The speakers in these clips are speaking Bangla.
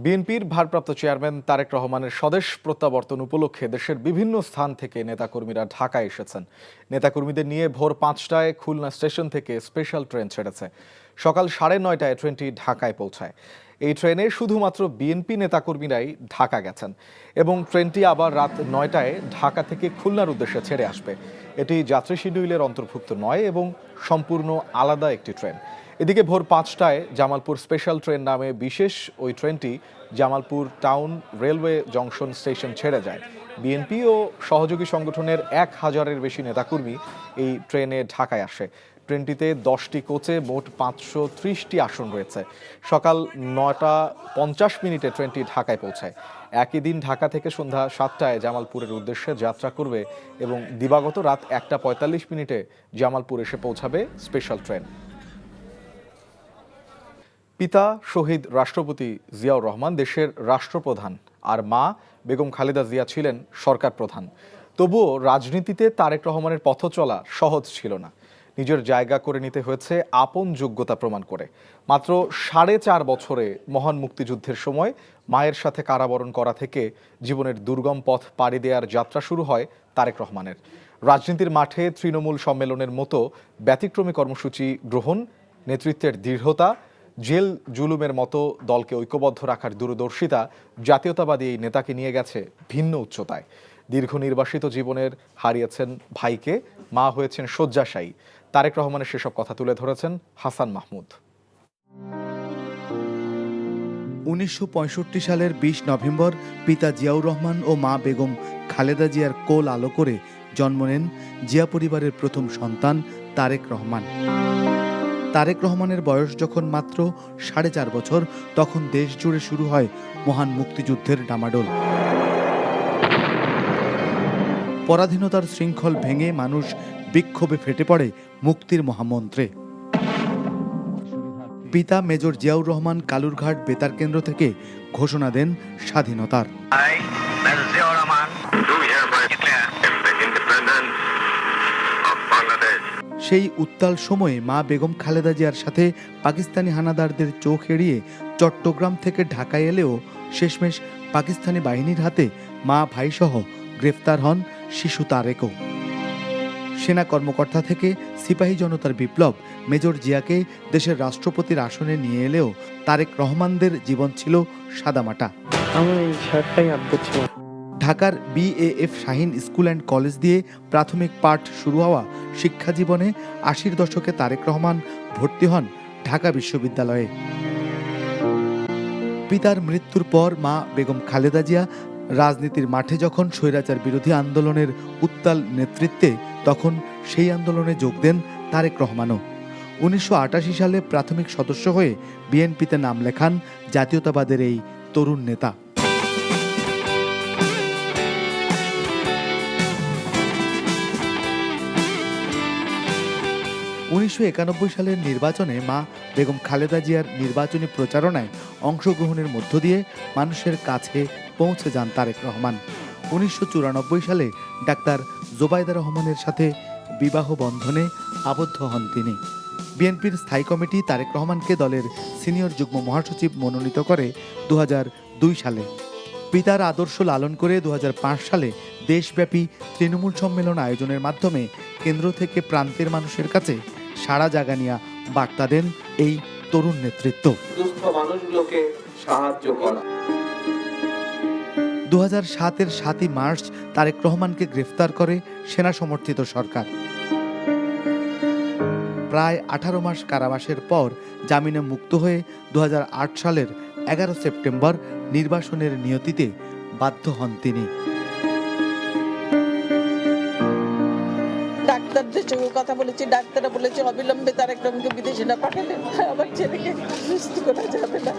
বিএনপির ভারপ্রাপ্ত চেয়ারম্যান তারেক রহমানের স্বদেশ প্রত্যাবর্তন উপলক্ষে দেশের বিভিন্ন স্থান থেকে নেতাকর্মীরা ঢাকায় এসেছেন। নেতাকর্মীদের নিয়ে ভোর ৫টায় খুলনা স্টেশন থেকে স্পেশাল ট্রেন ছেড়েছে। সকাল ৯:৩০টায় ট্রেনটি ঢাকায় পৌঁছায়। এই ট্রেনে শুধুমাত্র বিএনপি নেতাকর্মীরাই ঢাকা গেছেন এবং ট্রেনটি আবার রাত ৯টায় ঢাকা থেকে খুলনার উদ্দেশ্যে ছেড়ে আসবে। এটি যাত্রী শিডিউলের অন্তর্ভুক্ত নয় এবং সম্পূর্ণ আলাদা একটি ট্রেন। এদিকে ভোর ৫টায় জামালপুর স্পেশাল ট্রেন নামে বিশেষ ওই ট্রেনটি Jamalpur town railway junction station ছেড়ে যায়। বিএনপি ও সহযোগী সংগঠনের ১,০০০-এর বেশি নেতাকর্মী এই ট্রেনে ঢাকায় আসে। ট্রেনটিতে ১০টি কোচে মোট ৫৩০টি আসন রয়েছে। সকাল ৯:৫০ ট্রেনটি ঢাকায় পৌঁছায়। একই দিন ঢাকা থেকে সন্ধ্যা ৭টায় জামালপুরের উদ্দেশ্যে যাত্রা করবে এবং দিবাগত রাত ১:৪৫ জামালপুর এসে পৌঁছাবে স্পেশাল ট্রেন। পিতা শহীদ রাষ্ট্রপতি জিয়াউর রহমান দেশের রাষ্ট্রপ্রধান আর মা বেগম খালেদা জিয়া ছিলেন সরকার প্রধান। তবুও রাজনীতিতে তারেক রহমানের পথ চলা সহজ ছিল না। নিজের জায়গা করে নিতে হয়েছে আপন যোগ্যতা প্রমাণ করে। মাত্র ৪.৫ বছরে মহান মুক্তিযুদ্ধের সময় মায়ের সাথে কারাবরণ করা থেকে জীবনের দুর্গম পথ পাড়ি দেওয়ার যাত্রা শুরু হয় তারেক রহমানের। রাজনীতির মাঠে তৃণমূল সম্মেলনের মতো ব্যতিক্রমী কর্মসূচি গ্রহণ, নেতৃত্বের দৃঢ়তা, জেল জুলুমের মতো দলকে ঐক্যবদ্ধ রাখার দূরদর্শিতা জাতীয়তাবাদী এই নেতাকে নিয়ে গেছে ভিন্ন উচ্চতায়। দীর্ঘ নির্বাসিত জীবনের হারিয়েছেন ভাইকে, মা হয়েছেন শয্যাশায়ী। তারেক রহমানের সেসব কথা তুলে ধরেছেন হাসান মাহমুদ। ১৯৬৫ সালের ২০ নভেম্বর পিতা জিয়াউর রহমান ও মা বেগম খালেদা জিয়ার কোল আলো করে জন্ম নেন জিয়া পরিবারের প্রথম সন্তান তারেক রহমান। তারেক রহমানের বয়স যখন মাত্র ৪.৫ বছর, তখন দেশ জুড়ে শুরু হয় মহান মুক্তিযুদ্ধের ডামাডোল। পরাধীনতার শৃঙ্খল ভেঙে মানুষ বিক্ষোভে ফেটে পড়ে মুক্তির মহামন্ত্রে। পিতা মেজর জিয়াউর রহমান কালুরঘাট বেতার কেন্দ্র থেকে ঘোষণা দেন স্বাধীনতার। সেই উত্তাল সময়ে মা বেগম খালেদা জিয়ার সাথে পাকিস্তানি হানাদারদের চোখ এড়িয়ে চট্টগ্রাম থেকে ঢাকায় এলেও শেষমেশ পাকিস্তানি বাহিনীর হাতে মা ভাইসহ গ্রেফতার হন শিশু তারেকও। সেনা কর্মকর্তা থেকে সিপাহী জনতার বিপ্লব মেজর জিয়াকে দেশের রাষ্ট্রপতির আসনে নিয়ে এলেও তারেক রহমানদের জীবন ছিল সাদামাটা। ঢাকার BAF Shaheen school and college দিয়ে প্রাথমিক পাঠ শুরু হওয়া শিক্ষা জীবনে ৮০-র দশকে তারেক রহমান ভর্তি হন ঢাকা বিশ্ববিদ্যালয়ে। পিতার মৃত্যুর পর মা বেগম খালেদা জিয়া রাজনীতির মাঠে যখন স্বৈরাচার বিরোধী আন্দোলনের উত্তাল নেতৃত্বে, তখন সেই আন্দোলনে যোগ দেন তারেক রহমানও। ১৯৮৮ সালে প্রাথমিক সদস্য হয়ে বিএনপিতে নাম লেখান জাতীয়তাবাদের এই তরুণ নেতা। ১৯৯১ সালের নির্বাচনে মা বেগম খালেদা জিয়ার নির্বাচনী প্রচারণায় অংশগ্রহণের মধ্য দিয়ে মানুষের কাছে পৌঁছে যান তারেক রহমান। ১৯৯৪ সালে ডাক্তার জোবাইদা রহমানের সাথে বিবাহ বন্ধনে আবদ্ধ হন তিনি। বিএনপির স্থায়ী কমিটি তারেক রহমানকে দলের সিনিয়র যুগ্ম মহাসচিব মনোনীত করে ২০০২ সালে। পিতার আদর্শ লালন করে ২০০৫ সালে দেশব্যাপী তৃণমূল সম্মেলন আয়োজনের মাধ্যমে কেন্দ্র থেকে প্রান্তের মানুষের কাছে সারা জাগানিয়া বার্তা দেন এই তরুণ নেতৃত্ব। দুস্থ মানুষগুলোকে সাহায্য করা। ২০০৭-এর ৭ই মার্চ তারেক রহমানকে গ্রেফতার করে সেনা সমর্থিত সরকার। প্রায় ১৮ মাস কারাবাসের পর জামিনে মুক্ত হয়ে ২০০৮ সালের ১১ সেপ্টেম্বর নির্বাসনের নিয়তিতে বাধ্য হন তিনি। ডাক্তারদের সঙ্গে কথা বলেছি, ডাক্তাররা বলেছে অবিলম্বে তারেক রহমানকে বিদেশে না পাঠালে আমার ছেলেকে সুস্থ করা যাবে না।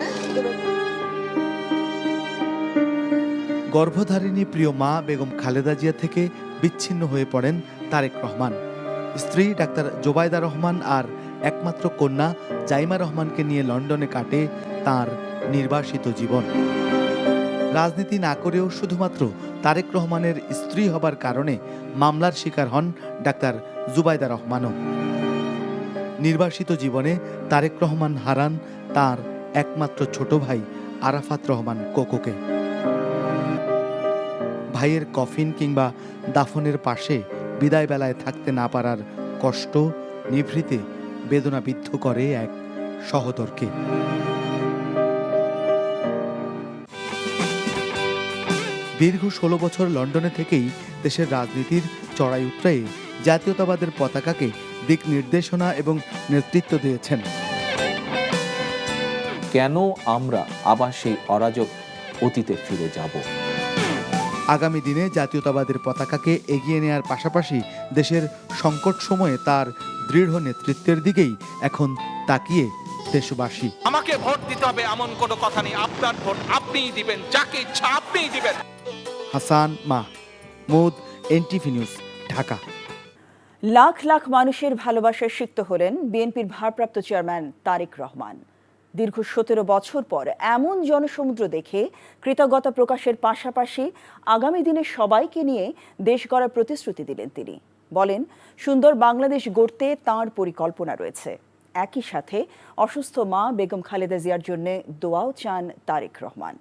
গর্ভধারিণী প্রিয় মা বেগম খালেদা জিয়া থেকে বিচ্ছিন্ন হয়ে পড়েন তারেক রহমান। স্ত্রী ডাক্তার জোবাইদা রহমান আর একমাত্র কন্যা জাইমা রহমানকে নিয়ে লন্ডনে কাটে তার নির্বাসিত জীবন। রাজনীতি না করেও শুধুমাত্র তারেক রহমানের স্ত্রী হবার কারণে মামলার শিকার হন ডাক্তার জুবাইদা রহমানও। নির্বাসিত জীবনে তারেক রহমান হারান তার একমাত্র ছোট ভাই আরাফাত রহমান কোকোকে। ভাইয়ের কফিন কিংবা দাফনের পাশে বিদায় বেলায় থাকতে না পারার কষ্ট নিভৃতে বেদনাবিদ্ধ করে এক সহোদরকে। দীর্ঘ 16 বছর লন্ডনে থেকেই দেশের রাজনীতির চড়াই উতরায়ে জাতীয়তাবাদের পতাকাকে দিক নির্দেশনা এবং নেতৃত্ব দিয়েছেন। কেন আমরা আবার সেই অরাজক অতীতে ফিরে যাব? আগামী দিনে জাতীয়তাবাদের পতাকাকে এগিয়ে নেয়ার পাশাপাশি দেশের সংকট সময়ে তার দৃঢ় নেতৃত্বের দিকেই এখন তাকিয়ে দেশবাসী। আমাকে ভোট দিতে হবে এমন কোনো কথা নেই, আপনার ভোট আপনিই দিবেন, যাকে ইচ্ছা আপনিই দিবেন। হাসান মাহমুদ, এনটিভি নিউজ, ঢাকা। লাখ লাখ মানুষের ভালোবাসায় সিক্ত হলেন বিএনপির ভারপ্রাপ্ত চেয়ারম্যান তারেক রহমান। দীর্ঘ 17 বছর পর এমন জনসমুদ্র দেখে কৃতজ্ঞতা প্রকাশের পাশাপাশি আগামী দিনে সবাইকে নিয়ে দেশ গড়ার প্রতিশ্রুতি দিলেন তিনি। বলেন, সুন্দর বাংলাদেশ গড়তে তাঁর পরিকল্পনা রয়েছে। একই সাথে অসুস্থ মা বেগম খালেদা জিয়ার জন্য দোয়াও চান তারেক রহমান।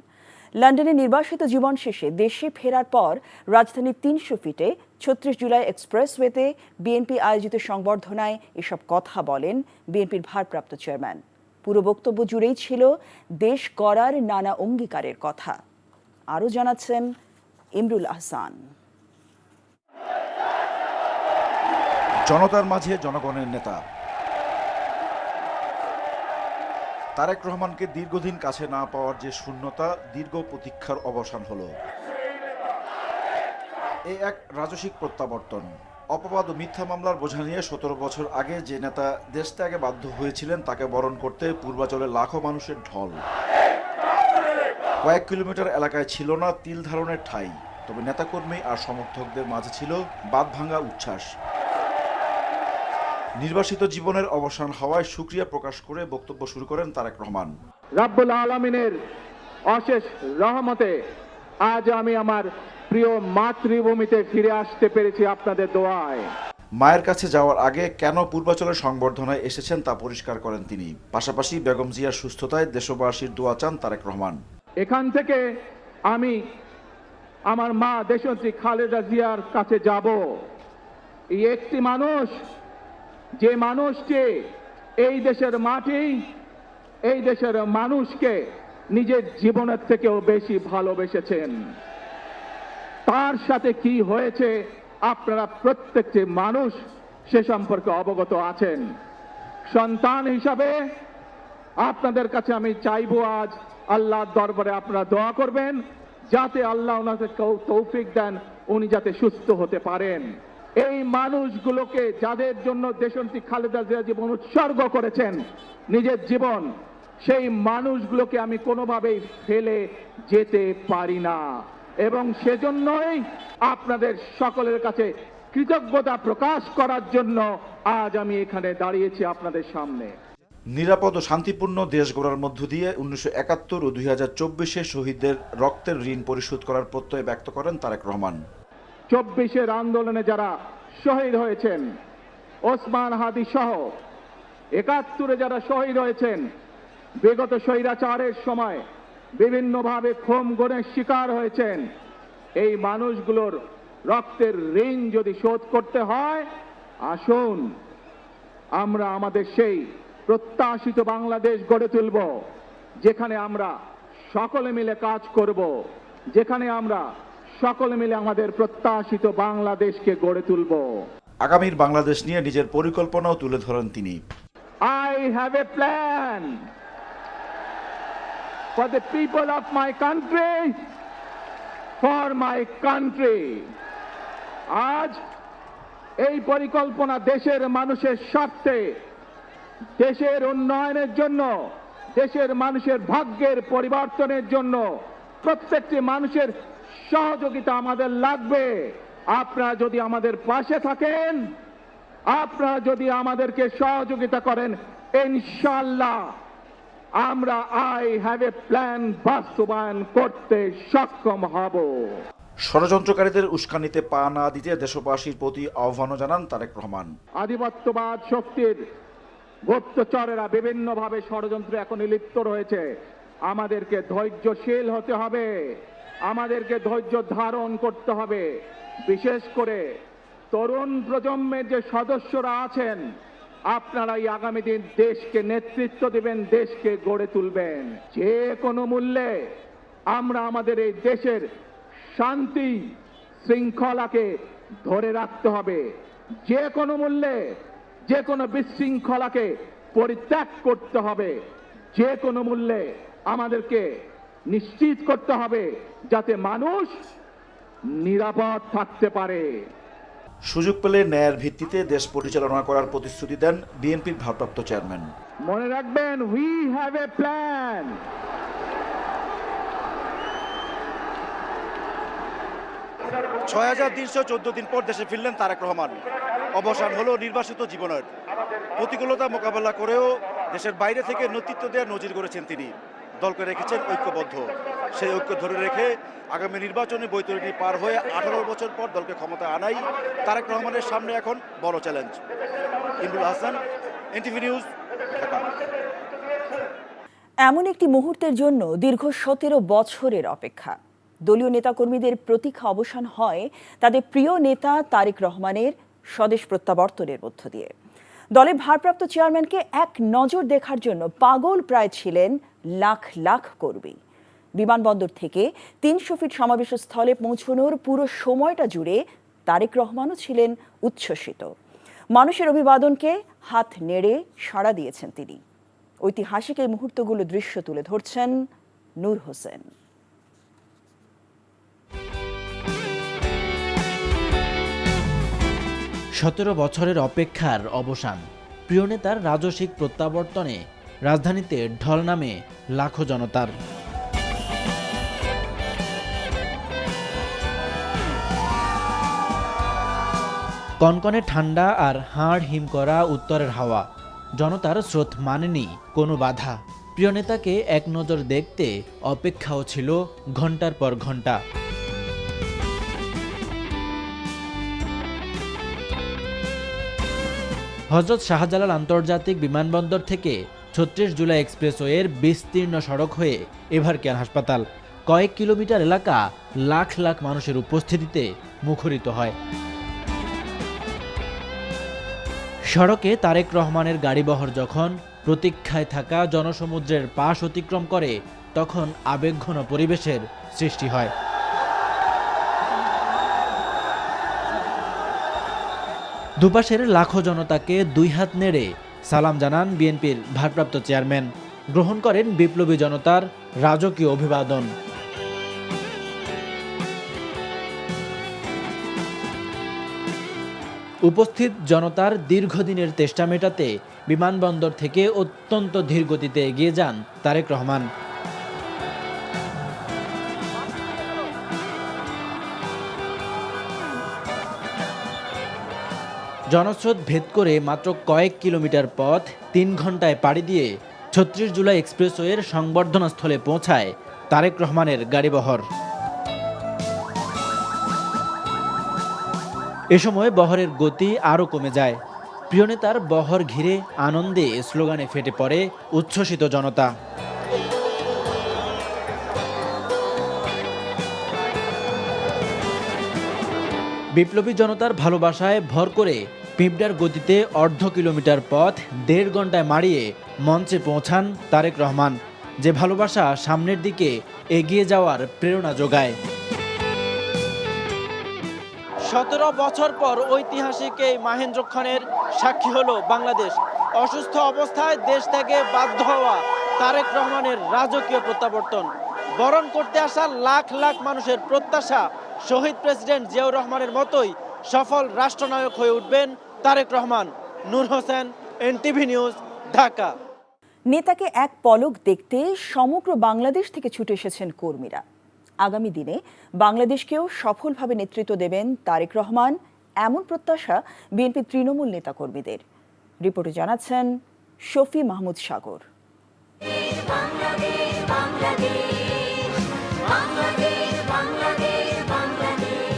লন্ডনে নির্বাসিত জীবন শেষে দেশে ফেরার পর রাজধানীর 300 ফিটে 36 জুলাই এক্সপ্রেসওয়েতে বিএনপি আয়োজিত সংবর্ধনায় এসব কথা বলেন বিএনপির ভারপ্রাপ্ত চেয়ারম্যান। পুরো বক্তব্য জুড়েই ছিল দেশ গড়ার নানা অঙ্গীকারের কথা। আরও জানাচ্ছেন ইমরুল আহসান। জনতার মাঝে জনগণের নেতা তারেক রহমানকে দীর্ঘদিন কাছে না পাওয়ার যে শূন্যতা, দীর্ঘ প্রতীক্ষার অবসান হলো। এই এক রাজসিক প্রত্যাবর্তন। অপবাদ ও মিথ্যা মামলার বোঝা নিয়ে 17 বছর আগে যে নেতা দেশ ত্যাগে বাধ্য হয়েছিলেন, তাকে বরণ করতে পূর্বাচলে লাখো মানুষের ঢল। কয়েক কিলোমিটার এলাকায় ছিল না তিল ধারণের ঠাঁই, তবে নেতাকর্মী আর সমর্থকদের মাঝে ছিল বাঁধ ভাঙা উচ্ছ্বাস। নির্বাসিত জীবনের অবসান হওয়ায় শুকরিয়া প্রকাশ করে বক্তব্য শুরু করেন তারেক রহমান। রাব্বুল আলামিনের অশেষ রহমতে আজ আমি আমার প্রিয় মাতৃভূমিতে ফিরে আসতে পেরেছি আপনাদের দোয়ায়। মায়ের কাছে যাওয়ার আগে কেন পূর্বাচলের সংবর্ধনায় এসেছেন তা পরিষ্কার করেন তিনি। পাশাপাশি বেগম জিয়ার সুস্থতায় দেশবাসীর দোয়া চান তারেক রহমান। এখান থেকে আমি আমার মা দেশনেত্রী খালেদা জিয়ার কাছে যাব। এই একটি মানুষ, যে মানুষটি এই দেশের মাটি, এই দেশের মানুষকে নিজের জীবনের থেকেও বেশি ভালোবেসেছেন। তার সাথে কি হয়েছে আপনারা প্রত্যেকটি মানুষ সে সম্পর্কে অবগত আছেন। সন্তান হিসাবে আপনাদের কাছে আমি চাইবো, আজ আল্লাহর দরবারে আপনারা দোয়া করবেন যাতে আল্লাহ ওনাকে তৌফিক দেন, উনি যাতে সুস্থ হতে পারেন। এই মানুষগুলোকে, যাদের জন্য দেশনেত্রী খালেদা জিয়া জীবন উৎসর্গ করেছেন নিজের জীবন, সেই মানুষগুলোকে আমি কোনোভাবেই ফেলে যেতে পারি না, এবং সেজন্যই আপনাদের সকলের কাছে কৃতজ্ঞতা প্রকাশ করার জন্য আজ আমি এখানে দাঁড়িয়েছি আপনাদের সামনে। নিরাপদ ও শান্তিপূর্ণ দেশ গড়ার মধ্য দিয়ে 1971 ও 2024 শহীদদের রক্তের ঋণ পরিশোধ করার প্রত্যয় ব্যক্ত করেন তারেক রহমান। 24 আন্দোলনে যারা শহীদ হয়েছেন, ওসমান হাদি সহ 71 যারা শহীদ হয়েছেন, বিগত স্বৈরাচারের সময় বিভিন্নভাবে খুন গুমের শিকার হয়েছেন, এই মানুষগুলোর রক্তের ঋণ যদি শোধ করতে হয়, আসুন আমরা আমাদের সেই প্রত্যাশিত বাংলাদেশ গড়ে তুলব, যেখানে আমরা সকলে মিলে কাজ করব, যেখানে আমরা সকলে মিলে আমাদের প্রত্যাশিত বাংলাদেশকে গড়ে তুলব। আগামীর বাংলাদেশ নিয়ে নিজের পরিকল্পনাও তুলে ধরেন তিনি। I have a plan for the people of my country, for my country. আজ এই পরিকল্পনা দেশের মানুষের স্বার্থে, দেশের উন্নয়নের জন্য, দেশের মানুষের ভাগ্যের পরিবর্তনের জন্য। প্রত্যেকটি মানুষের সহযোগিতা আমাদের লাগবে। আপনারা যদি আমাদের পাশে থাকেন, আপনারা যদি আমাদেরকে সহযোগিতা করেন, ইনশাআল্লাহ আমরা আই হ্যাভ এ প্ল্যান বাস্তবায়ন করতে সক্ষম হব। ষড়যন্ত্রকারীদের উস্কানিতে পা না দিতে দেশবাসীর প্রতি আহ্বানও জানান তারেক রহমান। আধিপত্যবাদ শক্তির গুপ্তচরেরা বিভিন্নভাবে ষড়যন্ত্রে এখন লিপ্ত রয়েছে। আমাদেরকে ধৈর্যশীল হতে হবে, আমাদেরকে ধৈর্য ধারণ করতে হবে। বিশেষ করে তরুণ প্রজন্মের যে সদস্যরা আছেন, আপনারা এই আগামী দিন দেশকে নেতৃত্ব দেবেন, দেশকে গড়ে তুলবেন। যে কোনো মূল্যে আমরা আমাদের এই দেশের শান্তি শৃঙ্খলাকে ধরে রাখতে হবে। যে কোনো মূল্যে যে কোনো বিশৃঙ্খলাকে পরিত্যাগ করতে হবে। যে কোনো মূল্যে আমাদেরকে নিশ্চিত করতে হবে যাতে মানুষ নিরাপদ থাকতে পারে। সুযোগ পেলে ন্যায়ের ভিত্তিতে দেশ পরিচালনা করার প্রতিশ্রুতি দেন বিএনপির ভারপ্রাপ্ত চেয়ারম্যান। মনে রাখবেন, উই হ্যাভ এ প্ল্যান। ৬,৩১৪ দিন পর দেশে ফিরলেন তারেক রহমান। অবসান হলো নির্বাসিত জীবনের। প্রতিকূলতা মোকাবেলা করেও দেশের বাইরে থেকে নেতৃত্ব দেওয়ার নজির গড়েছেন তিনি। দলকে রেখেছেন ঐক্যবদ্ধ। সেই ঐক্য ধরে রেখে আগামী নির্বাচনে বৈতরণী পার হয়ে 18 বছর পর দলকে ক্ষমতা আনাই তারেক রহমানের সামনে এখন বড় challenge. Imrul Hasan, NTV news, Dhaka. এমন একটি মুহূর্তের জন্য দীর্ঘ 17 বছরের অপেক্ষা। দলীয় নেতাকর্মীদের প্রতীক্ষা অবসান হয় তাদের প্রিয় নেতা তারেক রহমানের স্বদেশ প্রত্যাবর্তনের মধ্য দিয়ে। দলের ভারপ্রাপ্ত চেয়ারম্যানকে এক নজর দেখার জন্য পাগল প্রায় ছিলেন লাখ লাখ কর্মী। বিমানবন্দর থেকে 300 ফিট সমাবেশ স্থলে পৌঁছানোর পুরো সময়টা জুড়ে তারেক রহমানও ছিলেন উচ্ছ্বসিত। মানুষের অভিবাদনকে হাত নেড়ে সাড়া দিয়েছেন তিনি। ঐতিহাসিক এই মুহূর্তগুলো দৃশ্য তুলে ধরছেন নূর হোসেন। 17 বছরের অপেক্ষার অবসান। প্রিয় নেতার রাজস্বিক প্রত্যাবর্তনে রাজধানীতে ঢল নামে লাখো জনতার। কনকনে ঠান্ডা আর হাড় হিম করা উত্তরের হাওয়া। জনতার স্রোত মানেনি কোনো বাধা। প্রিয় নেতাকে এক নজর দেখতে অপেক্ষাও ছিল ঘন্টার পর ঘন্টা। হযরত শাহজালাল আন্তর্জাতিক বিমানবন্দর থেকে ৩৬ জুলাই এক্সপ্রেসওয়ের বিস্তীর্ণ সড়ক হয়ে এভারকেয়ার হাসপাতাল, কয়েক কিলোমিটার এলাকা লাখ লাখ মানুষের উপস্থিতিতে মুখরিত হয়। সড়কে তারেক রহমানের গাড়িবহর যখন প্রতীক্ষায় থাকা জনসমুদ্রের পাশ অতিক্রম করে, তখন আবেগঘন পরিবেশের সৃষ্টি হয়। দুপাশের লাখো জনতাকে দুই হাত নেড়ে সালাম জানান বিএনপির ভারপ্রাপ্ত চেয়ারম্যান। গ্রহণ করেন বিপ্লবী জনতার রাজকীয় অভিবাদন। উপস্থিত জনতার দীর্ঘদিনের তেষ্টা মেটাতে বিমানবন্দর থেকে অত্যন্ত ধীর গতিতে এগিয়ে যান তারেক রহমান। জনস্রোত ভেদ করে মাত্র কয়েক কিলোমিটার পথ 3 ঘন্টায় পাড়ি দিয়ে ৩৬ জুলাই এক্সপ্রেসওয়ের সংবর্ধনা স্থলে পৌঁছায় তারেক রহমানের গাড়িবহর। এ সময় বহরের গতি আরও কমে যায়। প্রিয় নেতার বহর ঘিরে আনন্দে স্লোগানে ফেটে পড়ে উচ্ছ্বসিত জনতা। বিপ্লবী জনতার ভালোবাসায় ভর করে পিঁপড়ার গতিতে অর্ধ কিলোমিটার পথ 1.5 ঘন্টায় মাড়িয়ে মঞ্চে পৌঁছান তারেক রহমান। যে ভালোবাসা সামনের দিকে এগিয়ে যাওয়ার প্রেরণা যোগায়। 17 বছর পর ঐতিহাসিক এই মাহেন্দ্রক্ষণের সাক্ষী হলো বাংলাদেশ। অসুস্থ অবস্থায় দেশ থেকে বাধ্য হওয়া তারেক রহমানের রাজকীয় প্রত্যাবর্তন। বরণ করতে আসা লাখ লাখ মানুষের প্রত্যাশা, শহীদ প্রেসিডেন্ট জিয়াউর রহমানের মতোই সফল রাষ্ট্রনায়ক হয়ে উঠবেন তারেক রহমান। নূর হোসেন, এনটিভি নিউজ, ঢাকা। নেতাকে এক পলক দেখতে সমগ্র বাংলাদেশ থেকে ছুটে এসেছেন কর্মীরা। আগামী দিনে বাংলাদেশকেও সফলভাবে নেতৃত্ব দেবেন তারেক রহমান, এমন প্রত্যাশা বিএনপি তৃণমূল নেতাকর্মীদের। রিপোর্টে জানাচ্ছেন শফি মাহমুদ সাগর।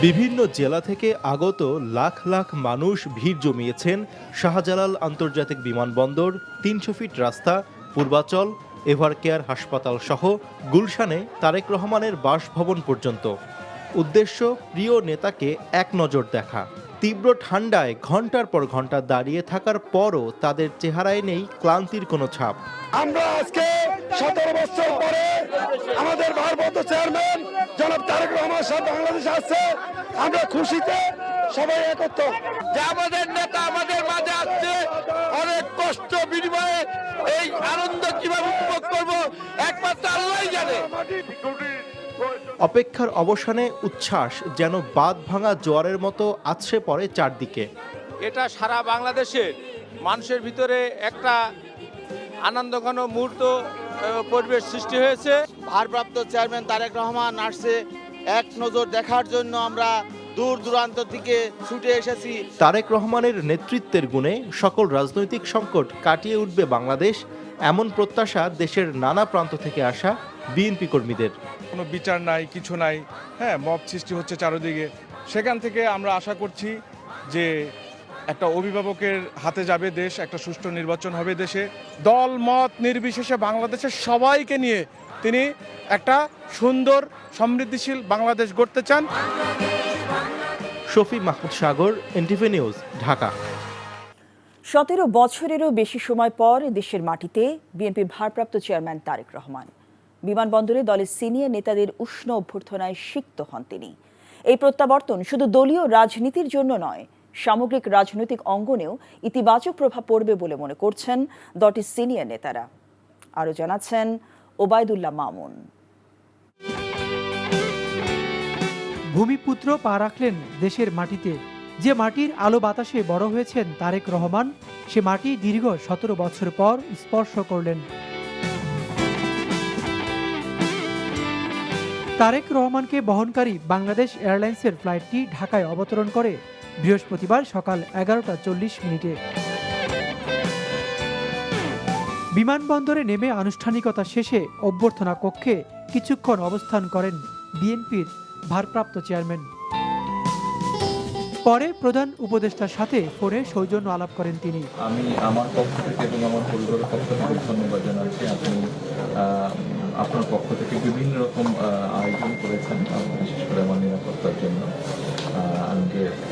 বিভিন্ন জেলা থেকে আগত লাখ লাখ মানুষ ভিড় জমিয়েছেন শাহজালাল আন্তর্জাতিক বিমানবন্দর, 300 ফিট রাস্তা, পূর্বাচল এভারকেয়ার হাসপাতাল সহ গুলশানে তারেক রহমানের বাসভবন পর্যন্ত। উদ্দেশ্য প্রিয় নেতাকে এক নজর দেখা। তীব্র ঠান্ডায় ঘন্টার পর ঘন্টা দাঁড়িয়ে থাকার পরও তাদের চেহারায় নেই ক্লান্তির কোনো ছাপ। আমরা আজকে 17 বছর পরে আমাদের ভারপ্রাপ্ত চেয়ারম্যান জনাব তারেক রহমান সাহেব বাংলাদেশে আসছে। আমরা খুশিতে সবাই একত্র যে আমাদের নেতা আমাদের মাঝে আসছে। অনেক কষ্ট বিনিময়ে এই আনন্দ কিভাবে উপভোগ করব একমাত্র আল্লাহই জানে। অপেক্ষার অবসানে উচ্ছ্বাস যেন বাঁধ ভাঙা জোয়ারের মতো আছড়ে পড়ে চারদিকে। এটা সারা বাংলাদেশে মানুষের ভিতরে একটা আনন্দঘন মুহূর্ত পরিবেশ সৃষ্টি হয়েছে। ভারপ্রাপ্ত চেয়ারম্যান তারেক রহমান আসছে এক নজর দেখার জন্য আমরা দূর দূরান্ত থেকে ছুটে এসেছি। তারেক রহমানের নেতৃত্বের গুণে সকল রাজনৈতিক সংকট কাটিয়ে উঠবে বাংলাদেশ, এমন প্রত্যাশা দেশের নানা প্রান্ত থেকে আসা বিএনপি কর্মীদের। কোনো বিচার নাই, কিছু নাই, মব সৃষ্টি হচ্ছে চারিদিকে। সেখান থেকে আমরা আশা করছি যে একটা অভিভাবকের হাতে যাবে দেশ, একটা সুষ্ঠু নির্বাচন হবে দেশে। দল মত নির্বিশেষে বাংলাদেশের সবাইকে নিয়ে তিনি একটা সুন্দর সমৃদ্ধিশীল বাংলাদেশ গড়তে চান। শফি মাহমুদ সাগর, এনটিভি নিউজ, ঢাকা। 17 বছরেরও বেশি সময় পর দেশের মাটিতে বিএনপির ভারপ্রাপ্ত চেয়ারম্যান তারেক রহমান। বিমানবন্দরে দলের সিনিয়র নেতাদের উষ্ণ অভ্যর্থনায় সিক্ত হন তিনি। এই প্রত্যাবর্তন শুধু দলীয় রাজনীতির জন্য নয়, সামগ্রিক রাজনৈতিক অঙ্গনেও ইতিবাচক প্রভাব পড়বে বলে মনে করছেন দলটির সিনিয়র নেতারা। আরও জানাচ্ছেন ওবায়দুল্লাহ মামুন। ভূমিপুত্র পা রাখলেন দেশের মাটিতে। যে মাটির আলো বাতাসে বড় হয়েছেন তারেক রহমান, সে মাটি দীর্ঘ 17 বছর পর স্পর্শ করলেন। তারেক রহমানকে বহনকারী বাংলাদেশ এয়ারলাইন্সের ফ্লাইটটি ঢাকায় অবতরণ করে বৃহস্পতিবার সকাল 11:40 বিমানবন্দরে নেমে আনুষ্ঠানিকতা শেষে অভ্যর্থনা কক্ষে কিছুক্ষণ অবস্থান করেন বিএনপির ভারপ্রাপ্ত চেয়ারম্যান। পরে প্রধান উপদেষ্টার সাথে ফোনে সৌজন্য আলাপ করেন তিনি। আমি আমার পক্ষ থেকে এবং আমার পরিবারের পক্ষ থেকে ধন্যবাদ জানাচ্ছি। আপনি আপনার পক্ষ থেকে বিভিন্ন রকম আয়োজন করেছেন, বিশেষ করে আমার নিরাপত্তার জন্য।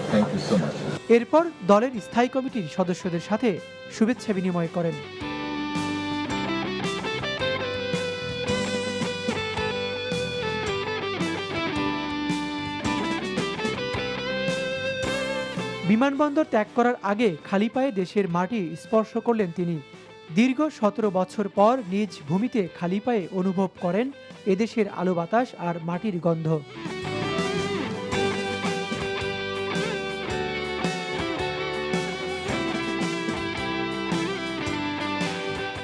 Thank you so much. এরপর দলের স্থায়ী কমিটির সদস্যদের সাথে শুভেচ্ছা বিনিময় করেন। বিমানবন্দর ত্যাগ করার আগে খালি পায়ে দেশের মাটি স্পর্শ করলেন তিনি। দীর্ঘ 17 বছর পর নিজ ভূমিতে খালি পায়ে অনুভব করেন এদেশের আলো বাতাস আর মাটির গন্ধ।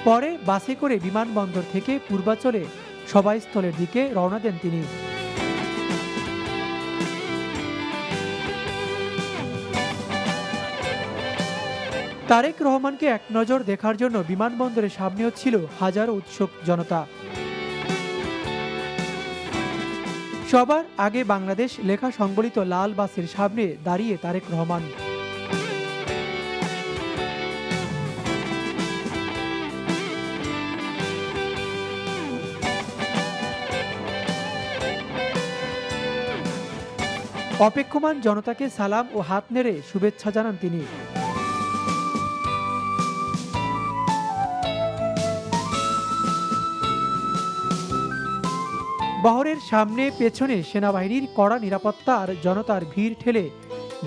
পরে বাসে করে বিমানবন্দর থেকে পূর্বাঞ্চলে সভাস্থলের দিকে রওনা দেন তিনি। তারেক রহমানকে এক নজর দেখার জন্য বিমানবন্দরের সামনেও ছিল হাজারো উৎসুক জনতা। সবার আগে বাংলাদেশ লেখা সংবলিত লাল বাসের সামনে দাঁড়িয়ে তারেক রহমান। অপেক্ষমান জনতাকে সালাম ও হাত নেড়ে শুভেচ্ছা জানান তিনি। বহরের সামনে পেছনে সেনাবাহিনীর কড়া নিরাপত্তা আর জনতার ভিড় ঠেলে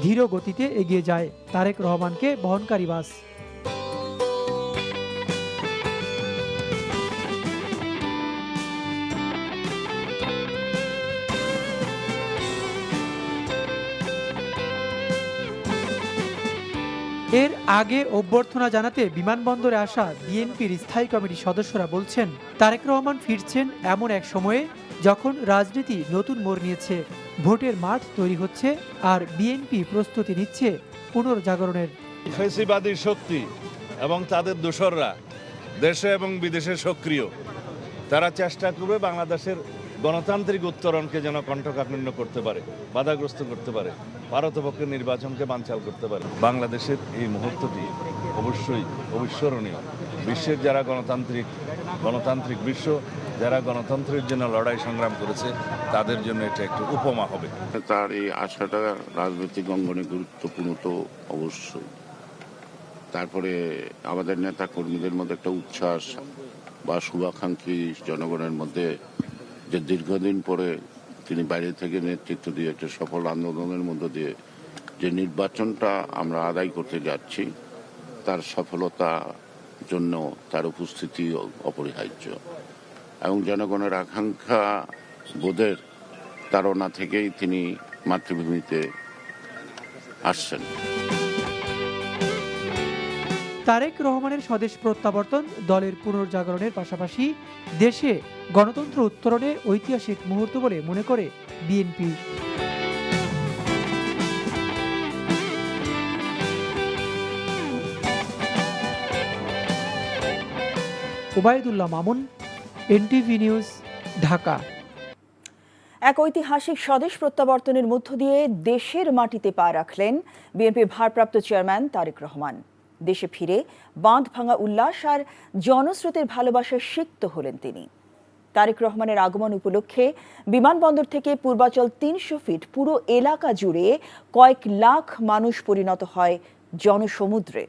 ধীর গতিতে এগিয়ে যায় তারেক রহমানকে বহনকারী বাস। এর আগে অভ্যর্থনা জানাতে বিমানবন্দরে আসা বিএনপির স্থায়ী কমিটির সদস্যরা বলছেন, তারেক রহমান ফিরছেন এমন এক সময়ে যখন রাজনীতি নতুন মোড় নিয়েছে, ভোটের মাঠ তৈরি হচ্ছে আর বিএনপি প্রস্তুতি নিচ্ছে পুনর্জাগরণের। ফ্যাসিবাদী শক্তি এবং তাদের দোসররা দেশে এবং বিদেশে সক্রিয়। তারা চেষ্টা করবে বাংলাদেশের গণতান্ত্রিক উত্তরণকে যেন কণ্ঠকাঠিন্য করতে পারে, বাধাগ্রস্ত করতে পারে, ভারতপক্ষের নির্বাচনকে বানচাল করতে পারে। বাংলাদেশের এই মুহূর্তটি অবশ্যই অবিস্মরণীয়। বিশ্বের যারা গণতান্ত্রিক বিশ্ব যারা গণতন্ত্রের জন্য লড়াই সংগ্রাম করেছে তাদের জন্য এটা একটু উপমা হবে। তার এই আশাটা রাজনৈতিক অঙ্গনে গুরুত্বপূর্ণ তো অবশ্যই। তারপরে আমাদের নেতা কর্মীদের মধ্যে একটা উচ্ছ্বাস বা শুভাকাঙ্ক্ষী জনগণের মধ্যে যে দীর্ঘদিন পরে তিনি বাইরে থেকে নেতৃত্ব দিয়ে একটা সফল আন্দোলনের মধ্য দিয়ে যে নির্বাচনটা আমরা আদায় করতে যাচ্ছি তার সফলতা জন্য তার উপস্থিতি অপরিহার্য এবং জনগণের আকাঙ্ক্ষা বোধের তাড়না থেকেই তিনি মাতৃভূমিতে আসছেন। তারেক রহমানের স্বদেশ প্রত্যাবর্তন দলের পুনর্জাগরণের পাশাপাশি দেশে গণতন্ত্র উত্তরণে ঐতিহাসিক মুহূর্ত বলে মনে করে BNP. Obaidullah Mamun, NTV news, Dhaka. এক ঐতিহাসিক স্বদেশ প্রত্যাবর্তনের মধ্য দিয়ে দেশের মাটিতে পা রাখলেন বিএনপির ভারপ্রাপ্ত চেয়ারম্যান তারেক রহমান। দেশে ফিরে বাঁধ ভাঙা উল্লাস আর জনস্রোতের ভালোবাসায় সিক্ত হলেন তিনি। তারেক রহমানের আগমন উপলক্ষে বিমানবন্দর থেকে পূর্বাচল ৩০০ ফিট পুরো এলাকা জুড়ে কয়েক লাখ মানুষ পরিণত হয় জনসমুদ্রে।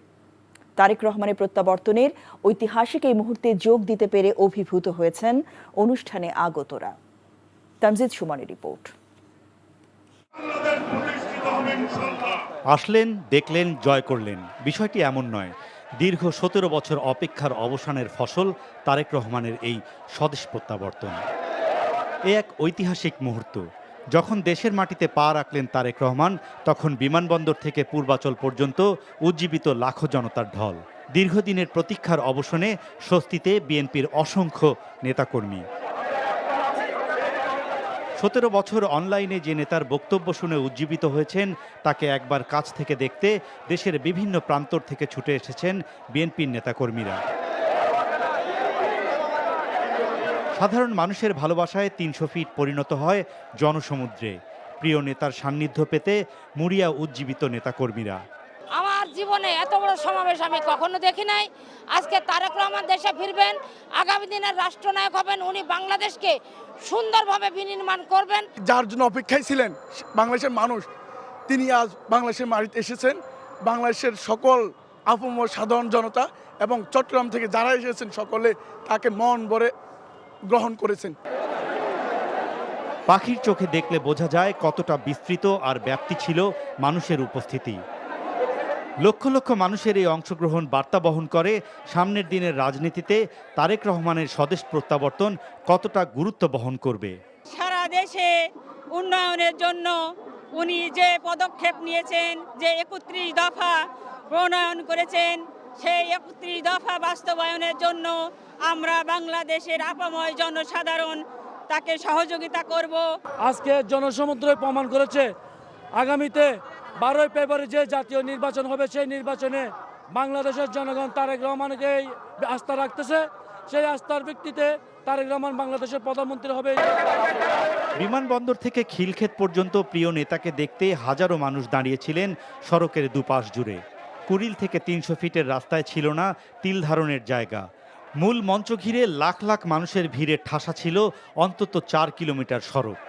তারেক রহমানের প্রত্যাবর্তনের ঐতিহাসিক এই মুহূর্তে যোগ দিতে পেরে অভিভূত হয়েছেন অনুষ্ঠানে আগতরা। তামজিদ সুমনের রিপোর্ট। আসলেন, দেখলেন, জয় করলেন, বিষয়টি এমন নয়। দীর্ঘ ১৭ বছর অপেক্ষার অবসানের ফসল তারেক রহমানের এই স্বদেশ প্রত্যাবর্তন। এ এক ঐতিহাসিক মুহূর্ত। যখন দেশের মাটিতে পা রাখলেন তারেক রহমান, তখন বিমানবন্দর থেকে পূর্বাচল পর্যন্ত উজ্জীবিত লাখো জনতার ঢল। দীর্ঘদিনের প্রতীক্ষার অবসানে স্বস্তিতে বিএনপির অসংখ্য নেতাকর্মী। ১৭ বছর অনলাইনে যে নেতার বক্তব্য শুনে উজ্জীবিত হয়েছেন, তাকে একবার কাছ থেকে দেখতে দেশের বিভিন্ন প্রান্তর থেকে ছুটে এসেছেন বিএনপির নেতাকর্মীরা। সাধারণ মানুষের ভালোবাসায় ৩০০ ফিট পরিণত হয় জনসমুদ্রে। প্রিয় নেতার সান্নিধ্য পেতে মুড়িয়া উজ্জীবিত নেতাকর্মীরা। আমার জীবনে এত বড় সমাবেশ আমি কখনো দেখি নাই। আজকে তারেক রহমান দেশে ফিরবেন, আগামী দিনের রাষ্ট্রনায়ক হবেন, উনি বাংলাদেশকে সুন্দরভাবে বিনির্মাণ করবেন। যার জন্য অপেক্ষায় ছিলেন বাংলাদেশের মানুষ, তিনি আজ বাংলাদেশের মাটিতে এসেছেন। বাংলাদেশের সকল আপামর সাধারণ জনতা এবং চট্টগ্রাম থেকে যারা এসেছেন সকলে তাকে মন ভরে গ্রহণ করেছেন। পাখির চোখে দেখলে বোঝা যায় কতটা বিস্তৃত আর ব্যাপ্তি ছিল মানুষের উপস্থিতি। লক্ষ লক্ষ মানুষের এই অংশগ্রহণ বার্তা বহন করে সামনের দিনের রাজনীতিতে তারেক রহমানের স্বদেশ প্রত্যাবর্তন কতটা গুরুত্ব বহন করবে। সারা দেশে উন্নয়নের জন্য উনি যে পদক্ষেপ নিয়েছেন, যে ৩১ দফা প্রণয়ন করেছেন, সেই ৩১ দফা বাস্তবায়নের জন্য আমরা বাংলাদেশের আপাময় জনসাধারণ তাকে সহযোগিতা করব। আজকে জনসমুদ্রে প্রমাণ করেছে আগামীতে 12 ফেব্রুয়ারি যে জাতীয় নির্বাচন হবে, সেই নির্বাচনে বাংলাদেশের জনগণ তারেক রহমানকে আস্থা রাখতেছে। সেই আস্থার ভিত্তিতে তারেক রহমান বাংলাদেশের প্রধানমন্ত্রী হবে। বিমানবন্দর থেকে খিলক্ষেত পর্যন্ত প্রিয় নেতাকে দেখতে হাজারো মানুষ দাঁড়িয়েছিলেন সড়কের দুপাশ জুড়ে। কুড়িল থেকে ৩০০ ফিটের রাস্তায় ছিল না তিল ধারণের জায়গা। মূল মঞ্চ ঘিরে লাখ লাখ মানুষের ভিড়ে ঠাসা ছিল অন্তত ৪ কিলোমিটার সড়ক।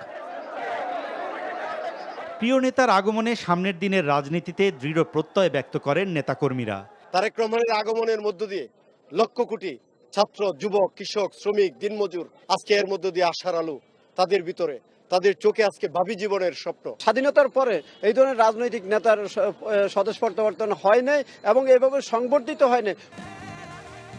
প্রিয় নেতার আগমনে সামনের দিনের রাজনীতিতে দৃঢ় প্রত্যয় ব্যক্ত করেন নেতাকর্মীরা। তারেক রহমানের আগমনের মধ্য দিয়ে লক্ষ কোটি ছাত্র, যুবক, কৃষক, শ্রমিক, দিনমজুর আজকে এর মধ্য দিয়ে আশার আলো তাদের ভিতরে, তাদের চোখে আজকে ভাবি জীবনের স্বপ্ন। স্বাধীনতার পরে এই ধরনের রাজনৈতিক নেতার স্বদেশ প্রত্যাবর্তন হয় নাই এবং এভাবে সংবর্ধিত হয় নাই।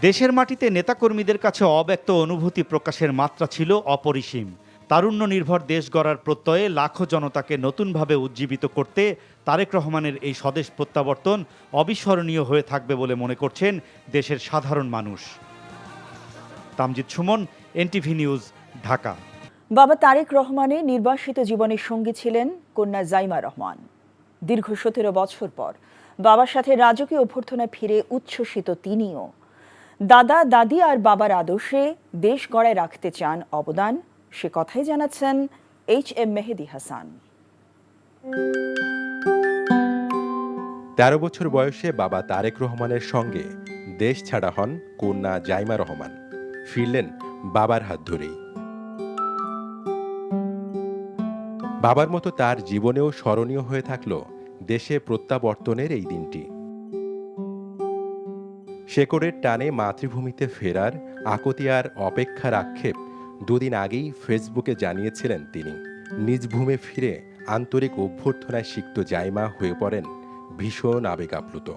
দেশের মাটিতে নেতাকর্মীদের কাছে অব্যক্ত অনুভূতি প্রকাশের মাত্রা ছিল অপরিসীম। তারুণ্য নির্ভর দেশ গড়ার প্রত্যয়ে লাখো জনতাকে নতুনভাবে উজ্জীবিত করতে তারেক রহমানের এই স্বদেশ প্রত্যাবর্তন অবিস্মরণীয় হয়ে থাকবে বলে মনে করছেন দেশের সাধারণ মানুষ। Tamjid Suman, NTV news, Dhaka. বাবা তারেক রহমানের নির্বাসিত জীবনের সঙ্গী ছিলেন কন্যা জাইমা রহমান। দীর্ঘ ১৭ বছর পর বাবার সাথে রাজকীয় অভ্যর্থনায় ফিরে উচ্ছ্বসিত তিনিও। দাদা, দাদি আর বাবার আদর্শে দেশ গড়ায় রাখতে চান অবদান, সে কথাই জানাচ্ছেন HM মেহেদি হাসান। ১৩ বছর বয়সে বাবা তারেক রহমানের সঙ্গে দেশ ছাড়া হন কন্যা জাইমা রহমান। ফিরলেন বাবার হাত ধরেই। বাবার মতো তার জীবনেও স্মরণীয় হয়ে থাকল দেশে প্রত্যাবর্তনের এই দিনটি। শেকড়ের টানে মাতৃভূমিতে ফেরার আকুতি আর অপেক্ষার আক্ষেপ দুদিন আগেই ফেসবুকে জানিয়েছিলেন তিনি। নিজ ভূমে ফিরে আন্তরিক অভ্যর্থনায় সিক্ত জাইমা হয়ে পড়েন ভীষণ আবেগ আপ্লুত।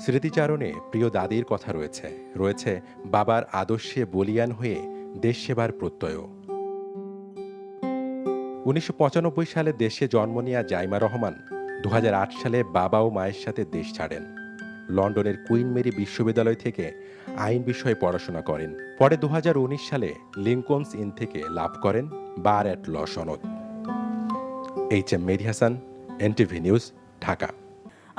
স্মৃতিচারণে প্রিয় দাদির কথা রয়েছে বাবার আদর্শে বলিয়ান হয়ে দেশ সেবার প্রত্যয়ও। 1995 সালে দেশে জন্ম নেয়া জাইমা রহমান 2008 সালে বাবা ও মায়ের সাথে দেশ ছাড়েন। লন্ডনের কুইন মেরি বিশ্ববিদ্যালয় থেকে আইন বিষয়ে পড়াশোনা করেন। পরে 2019 সালে লিঙ্কনস ইন থেকে লাভ করেন বার অ্যাট ল সনদ। HM মেহেদী হাসান, NTV নিউজ, ঢাকা।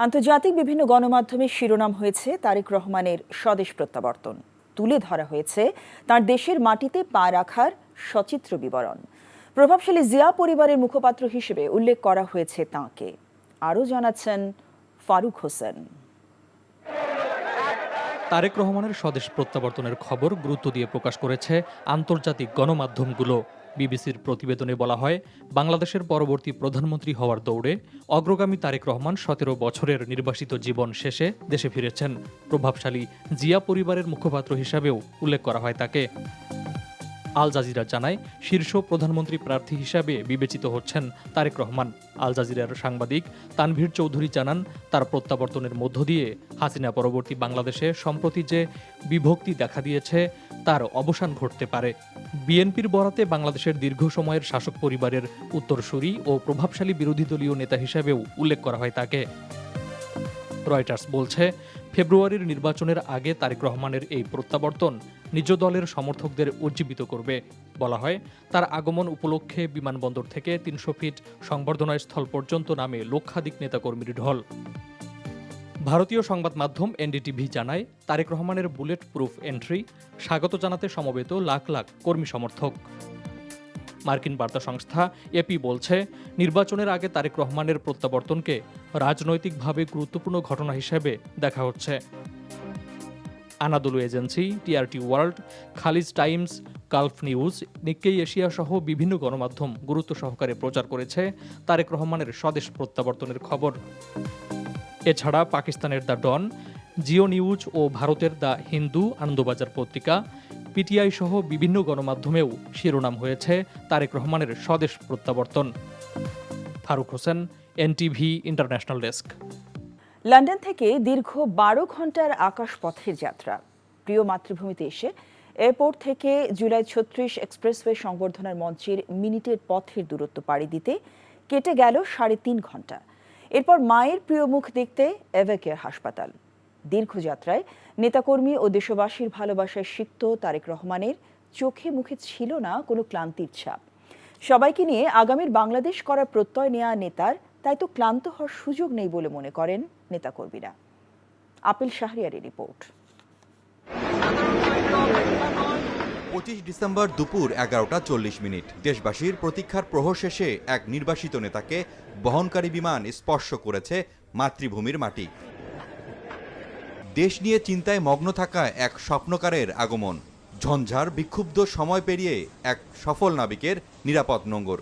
আন্তর্জাতিক বিভিন্ন গণমাধ্যমে শিরোনাম হয়েছে তারেক রহমানের স্বদেশ প্রত্যাবর্তন। তুলে ধরা হয়েছে তার দেশের মাটিতে পা রাখার সচিত্র বিবরণ। প্রভাবশালী জিয়া পরিবারের মুখপাত্র হিসেবে উল্লেখ করা হয়েছে তাঁকে। আরও জানাচ্ছেন ফারুক হোসেন। তারেক রহমানের স্বদেশ প্রত্যাবর্তনের খবর গুরুত্ব দিয়ে প্রকাশ করেছে আন্তর্জাতিক গণমাধ্যমগুলো। বিবিসির প্রতিবেদনে বলা হয়, বাংলাদেশের পরবর্তী প্রধানমন্ত্রী হওয়ার দৌড়ে অগ্রগামী তারেক রহমান 17 বছরের নির্বাসিত জীবন শেষে দেশে ফিরেছেন। প্রভাবশালী জিয়া পরিবারের মুখপাত্র হিসাবেও উল্লেখ করা হয় তাকে। আল জাজিরা জানায়, শীর্ষ প্রধানমন্ত্রী প্রার্থী হিসাবে বিবেচিত হচ্ছেন তারেক রহমান। আল জাজিরার সাংবাদিক তানভীর চৌধুরী জানান, তার প্রত্যাবর্তনের মধ্য দিয়ে হাসিনা পরবর্তী বাংলাদেশে সম্প্রতি যে বিভক্তি দেখা দিয়েছে তার অবসান ঘটতে পারে। বিএনপির বরাতে বাংলাদেশের দীর্ঘ সময়ের শাসক পরিবারের উত্তরসূরি ও প্রভাবশালী বিরোধী দলীয় নেতা হিসেবেও উল্লেখ করা হয় তাকে। রয়টার্স বলছে, ফেব্রুয়ারির নির্বাচনের আগে তারেক রহমানের এই প্রত্যাবর্তন নিজ দলের সমর্থকদের উজ্জীবিত করবে। বলা হয়, তার আগমন উপলক্ষে বিমানবন্দর থেকে 300 ফিট সংবর্ধনা স্থল পর্যন্ত নামে লক্ষাধিক নেতাকর্মীর ঢল। ভারতীয় সংবাদ মাধ্যম NDTV জানায়, তারেক রহমানের বুলেট প্রুফ এন্ট্রি স্বাগত জানাতে সমবেত লাখ লাখ কর্মী সমর্থক। মার্কিন বার্তা সংস্থা AP বলছে, নির্বাচনের আগে তারেক রহমানের প্রত্যাবর্তনকে রাজনৈতিকভাবে গুরুত্বপূর্ণ ঘটনা হিসেবে দেখা হচ্ছে। Anadolu agency, TRT world, Khaleej Times, Gulf news, Nikkei Asia সহ বিভিন্ন গণমাধ্যম গুরুত্ব সহকারে প্রচার করেছে তারেক রহমানের স্বদেশ প্রত্যাবর্তনের খবর। এছাড়া পাকিস্তানের দ্য ডন, জিও নিউজ ও ভারতের দ্য হিন্দু, আনন্দবাজার পত্রিকা, PTI সহ বিভিন্ন গণমাধ্যমেও শিরোনাম হয়েছে তারেক রহমানের স্বদেশ প্রত্যাবর্তন। Faruk Hossain, NTV international desk. London থেকে দীর্ঘ 12 ঘন্টার আকাশপথের যাত্রা। প্রিয় মাতৃভূমিতে এসে এয়ারপোর্ট থেকে জুলাই 36 এক্সপ্রেসওয়ে সংবর্ধনার মঞ্চের মিনিটের পথের দূরত্ব পাড়ি দিতে কেটে গেল 3.5 ঘন্টা। এরপর মায়ের প্রিয় মুখ দেখতে এভাকেয়ার হাসপাতাল। দীর্ঘ যাত্রায় নেতাকর্মী ও দেশবাসীর ভালোবাসায় সিক্ত তারেক রহমানের চোখে মুখে ছিল না কোনো ক্লান্তির ছাপ। সবাইকে নিয়ে আগামীর বাংলাদেশ করার প্রত্যয় নেওয়া নেতার তাই তো ক্লান্ত হওয়ার সুযোগ নেই বলে মনে করেন নেতাকর্মীরা। Appeal শাহরিয়ারের report. 25 ডিসেম্বর দুপুর 11:40। দেশবাসীর প্রতীক্ষার প্রহর শেষে এক নির্বাসিত নেতাকে বহনকারী বিমান স্পর্শ করেছে মাতৃভূমির মাটি। দেশ নিয়ে চিন্তায় মগ্ন থাকা এক স্বপ্নকারের আগমন। ঝঞ্ঝার বিক্ষুব্ধ সময় পেরিয়ে এক সফল নাবিকের নিরাপদ নোঙর।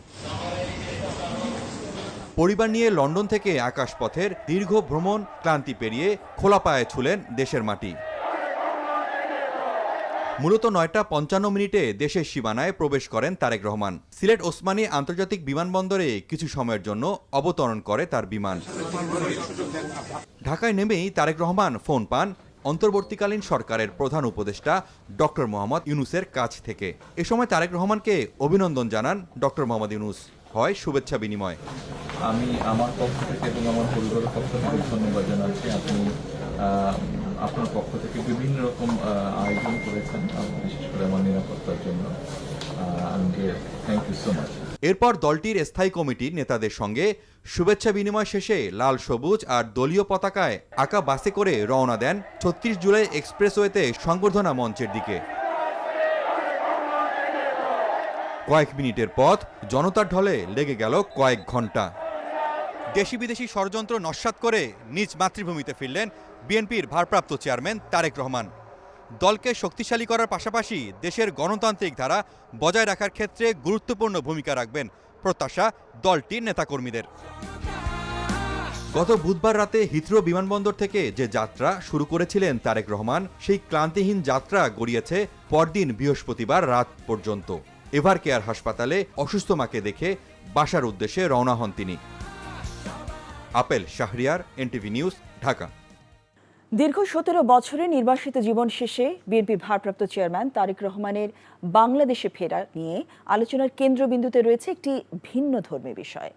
পরিবার নিয়ে লন্ডন থেকে আকাশপথের দীর্ঘ ভ্রমণ ক্লান্তি পেরিয়ে খোলা পায়ে ছুলেন দেশের মাটি। মূলত 9:55 দেশের সীমানায় প্রবেশ করেন তারেক রহমান। সিলেট ওসমানী আন্তর্জাতিক বিমানবন্দরে কিছু সময়ের জন্য অবতরণ করে তার বিমান। ঢাকায় নেমেই তারেক রহমান ফোন পান অন্তর্বর্তীকালীন সরকারের প্রধান উপদেষ্টা ডক্টর মোহাম্মদ ইউনূসের কাছ থেকে। এ সময় তারেক রহমানকে অভিনন্দন জানান ডক্টর মোহাম্মদ ইউনূস। হয় শুভেচ্ছা বিনিময়। আমি আমার পক্ষ থেকে এবং আমার পরিবারের পক্ষ থেকে ধন্যবাদ জানাচ্ছি। আপনি আপনার পক্ষ থেকে বিভিন্ন রকম আয়োজন করেছেন, বিশেষ করে আমার নিরাপত্তার জন্য। Thank you so much. এরপর দলটির স্থায়ী কমিটির নেতাদের সঙ্গে শুভেচ্ছা বিনিময় শেষে লাল সবুজ আর দলীয় পতাকায় আঁকা বাসে করে রওনা দেন 36 জুলাই এক্সপ্রেসওয়েতে সংবর্ধনা মঞ্চের দিকে। কয়েক মিনিটের পথ জনতার ঢলে লেগে গেল কয়েক ঘন্টা। দেশি বিদেশি ষড়যন্ত্র নস্যাৎ করে নিজ মাতৃভূমিতে ফিরলেন বিএনপির ভারপ্রাপ্ত চেয়ারম্যান তারেক রহমান। দলকে শক্তিশালী করার পাশাপাশি দেশের গণতান্ত্রিক ধারা বজায় রাখার ক্ষেত্রে গুরুত্বপূর্ণ ভূমিকা রাখবেন প্রত্যাশা দলটির নেতাকর্মীদের। গত বুধবার রাতে হিথ্রো বিমানবন্দর থেকে যে যাত্রা শুরু করেছিলেন তারেক রহমান, সেই ক্লান্তিহীন যাত্রা গড়িয়েছে পরদিন বৃহস্পতিবার রাত পর্যন্ত। এভার কেয়ার হাসপাতালে অসুস্থ মাকে দেখে বাসার উদ্দেশ্যে রওনা হন তিনি। Apple Shahriar, NTV news, Dhaka. দীর্ঘ 17 বছরের নির্বাসিত জীবন শেষে বিএনপির ভারপ্রাপ্ত চেয়ারম্যান তারেক রহমানের বাংলাদেশে ফেরা নিয়ে আলোচনার কেন্দ্রবিন্দুতে রয়েছে একটি ভিন্ন ধর্মী বিষয়।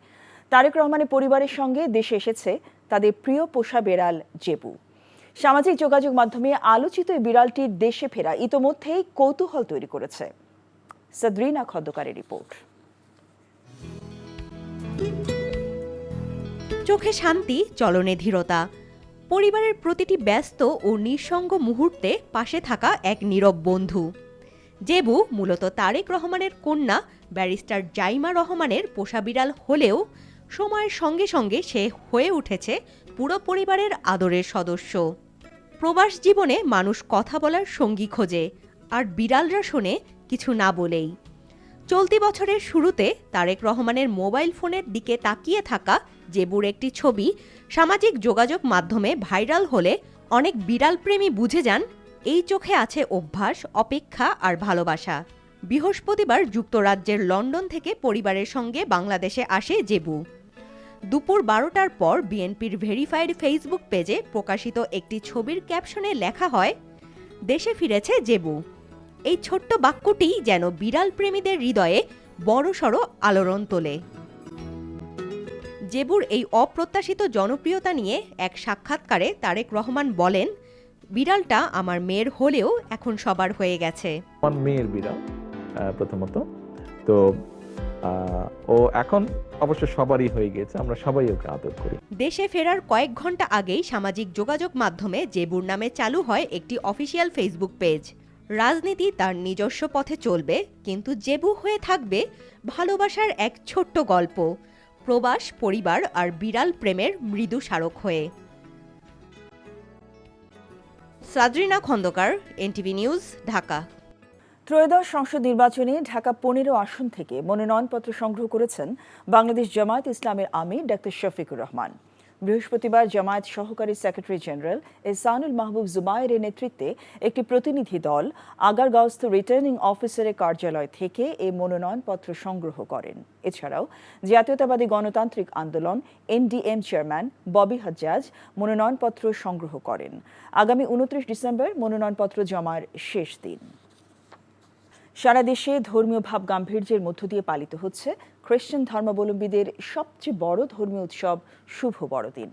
তারেক রহমানের পরিবারের সঙ্গে দেশে এসেছে তাদের প্রিয় পোষা বেড়াল জেবু। সামাজিক যোগাযোগ মাধ্যমে আলোচিত এই বিড়ালটির দেশে ফেরা ইতোমধ্যেই কৌতূহল তৈরি করেছে। সাদরিনা খন্দকারের রিপোর্ট। চোখে শান্তি, চলনে ধীরতা, পরিবারের প্রতিটি ব্যস্ত ও নিঃসঙ্গ মুহূর্তে পাশে থাকা এক নীরব বন্ধু। জেবু মূলত তারেক রহমানের কন্যা ব্যারিস্টার জাইমা রহমানের পোষা বিড়াল হলেও সময়ের সঙ্গে সঙ্গে সে হয়ে উঠেছে পুরো পরিবারের আদরের সদস্য। প্রবাস জীবনে মানুষ কথা বলার সঙ্গী খোঁজে, আর বিড়ালরা শোনে কিছু না বলেই। চলতি বছরের শুরুতে তারেক রহমানের মোবাইল ফোনের দিকে তাকিয়ে থাকা জেবুর একটি ছবি সামাজিক যোগাযোগ মাধ্যমে ভাইরাল হলে অনেক বিড়াল প্রেমী বুঝে যান এই চোখে আছে অভ্যাস, অপেক্ষা আর ভালোবাসা। বৃহস্পতিবার যুক্তরাজ্যের লন্ডন থেকে পরিবারের সঙ্গে বাংলাদেশে আসে জেবু। দুপুর 12টার পর বিএনপির ভেরিফাইড ফেসবুক পেজে প্রকাশিত একটি ছবির ক্যাপশনে লেখা হয়, দেশে ফিরেছে জেবু। এই ছোট্ট বাক্যটি যেন বিড়াল প্রেমীদের হৃদয়ে বড়সড় আলোড়ন তোলে। জেবুর এই অপ্রত্যাশিত জনপ্রিয়তা নিয়ে এক সাক্ষাৎকারে তারেক রহমান বলেন, বিড়ালটা আমার মেয়ের হলেও এখন সবার হয়ে গেছে। আমার মেয়ের বিড়াল প্রথমত, তো ও এখন অবশ্য সবারই হয়ে গেছে, আমরা সবাই ওকে আদর করি। দেশে ফেরার কয়েক ঘন্টা আগেই সামাজিক যোগাযোগ মাধ্যমে জেবুর নামে চালু হয় একটি অফিসিয়াল ফেসবুক পেজ। রাজনীতি তার নিজস্ব পথে চলবে, কিন্তু জেবু হয়ে থাকবে ভালোবাসার এক ছোট্ট গল্প, প্রবাস, পরিবার আর বিড়াল প্রেমের মৃদু স্মারক হয়ে। সাদরিনা খন্দকার, এনটিভি নিউজ, ঢাকা। ত্রয়োদশ সংসদ নির্বাচনে ঢাকা 15 আসন থেকে মনোনয়নপত্র সংগ্রহ করেছেন বাংলাদেশ জামায়াত ইসলামের আমির ডাক্তার শফিকুর রহমান। বৃহস্পতিবার জামায়াত সহকারী সেক্রেটারি জেনারেল এহসানুল মাহবুব জুবায়েরের নেতৃত্বে একটি প্রতিনিধি দল আগারগাঁওস্থ রিটার্নিং অফিসারের কার্যালয় থেকে এই মনোনয়নপত্র সংগ্রহ করেন। এছাড়াও জাতীয়তাবাদী গণতান্ত্রিক আন্দোলন এনডিএম চেয়ারম্যান ববি হাজ্জাজ মনোনয়নপত্র সংগ্রহ করেন। আগামী 29 ডিসেম্বর মনোনয়নপত্র জমার শেষ দিন। সারা দেশে ধর্মীয় ভাব গাম্ভীর্যের মধ্য দিয়ে পালিত হচ্ছে খ্রিস্টান ধর্মাবলম্বীদের সবচেয়ে বড় ধর্মীয় উৎসব শুভ বড়দিন।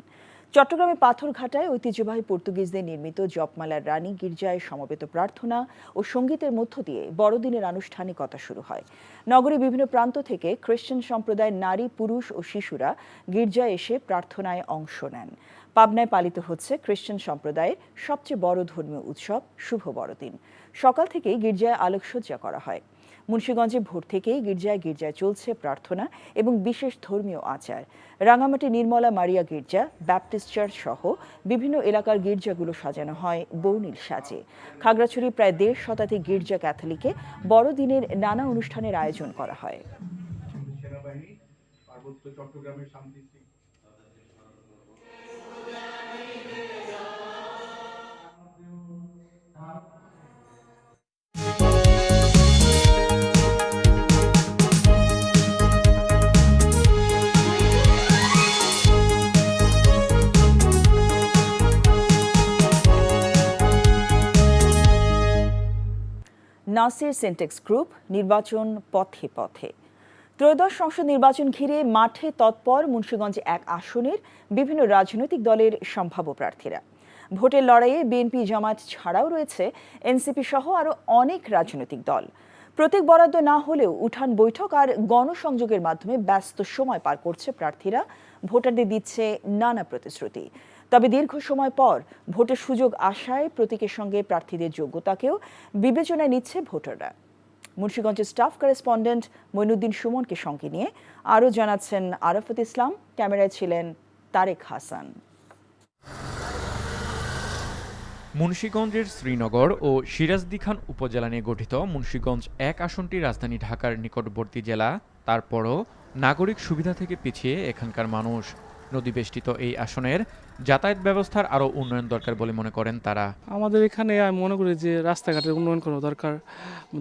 চট্টগ্রামে পাথরঘাটায় ঐতিহ্যবাহী পর্তুগিজদের নির্মিত জপমালার রানী গির্জায় সমবেত প্রার্থনা ও সঙ্গীতের মধ্য দিয়ে বড়দিনের আনুষ্ঠানিকতা শুরু হয়। নগরীর বিভিন্ন প্রান্ত থেকে খ্রিস্টান সম্প্রদায়ের নারী, পুরুষ ও শিশুরা গির্জায় এসে প্রার্থনায় অংশ নেন। পাবনায় পালিত হচ্ছে খ্রিস্টান সম্প্রদায়ের সবচেয়ে বড় ধর্মীয় উৎসব শুভ বড়দিন। সকাল থেকেই গির্জায় আলোকসজ্জা করা হয়। মুন্সিগঞ্জে ভোর থেকেই গির্জায় চলছে প্রার্থনা এবং বিশেষ ধর্মীয় আচার। রাঙামাটি নির্মলা মারিয়া গির্জা, ব্যাপটিস্ট চার্চ সহ বিভিন্ন এলাকার গির্জাগুলো সাজানো হয় বর্ণিল সাজে। খাগড়াছড়ি প্রায় 1.5 শতাধিক গির্জা ক্যাথলিকে বড়দিনের নানা অনুষ্ঠানের আয়োজন করা হয়। নাসির সিনটেক্স গ্রুপ নির্বাচন পথে পথে। ত্রয়োদশ সংসদ নির্বাচন ঘিরে মাঠে তৎপর মুন্সিগঞ্জ 1 আসনের বিভিন্ন রাজনৈতিক দলের সম্ভাব্য প্রার্থীরা। ভোটের লড়াইয়ে বিএনপি, জামায়াত ছাড়াও রয়েছে এনসিপি সহ আরও অনেক রাজনৈতিক দল। প্রতীক বরাদ্দ না হলেও উঠান বৈঠক আর গণসংযোগের মাধ্যমে ব্যস্ত সময় পার করছে প্রার্থীরা, ভোটারদের দিচ্ছে নানা প্রতিশ্রুতি। তবে দীর্ঘ সময় পর ভোটের সুযোগ আসায় প্রতীকের সঙ্গে প্রার্থীদের যোগ্যতাকেও বিবেচনায় নিচ্ছে ভোটাররা। মুন্সিগঞ্জের স্টাফ করেসপন্ডেন্ট মইনুদ্দিন সুমনকে সঙ্গে নিয়ে আরও জানাচ্ছেন আরাফাত ইসলাম, ক্যামেরায় ছিলেন তারেক হাসান। মুন্সিগঞ্জের শ্রীনগর ও সিরাজদি খান উপজেলা নিয়ে গঠিত মুন্সিগঞ্জ ১ আসনটি রাজধানী ঢাকার নিকটবর্তী জেলা। তারপরও নাগরিক সুবিধা থেকে পিছিয়ে এখানকার মানুষ। নদীবেষ্টিত এই আসনের যাতায়াত ব্যবস্থার আরও উন্নয়ন দরকার বলে মনে করেন তারা। আমাদের এখানে আমি মনে করি যে রাস্তাঘাটের উন্নয়ন করা দরকার।